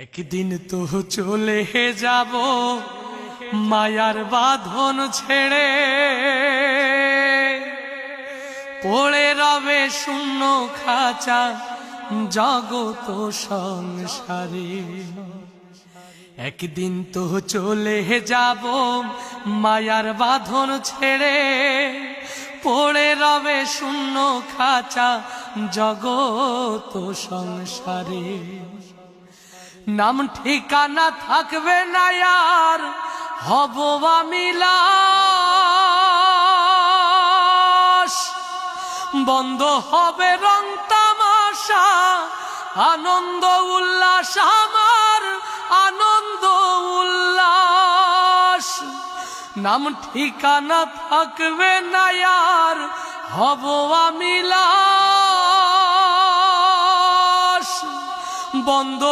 একদিন তো চলে যাব মায়ার বাঁধন ছেড়ে, পড়ে রবে শূন্য খাঁচা জগত সংসারে। একদিন তো চলে যাব মায়ার বাঁধন ছেড়ে, পড়ে রবে শূন্য খাঁচা জগত সংসারে। নাম ঠিকানা থাকবে না আর হব আমি লাশ, বন্ধ হবে রং তামাশা আনন্দ উল্লাস, আমার আনন্দ উল্লাস। নাম ঠিকানা থাকবে না আর হব আমি লাশ, বন্ধ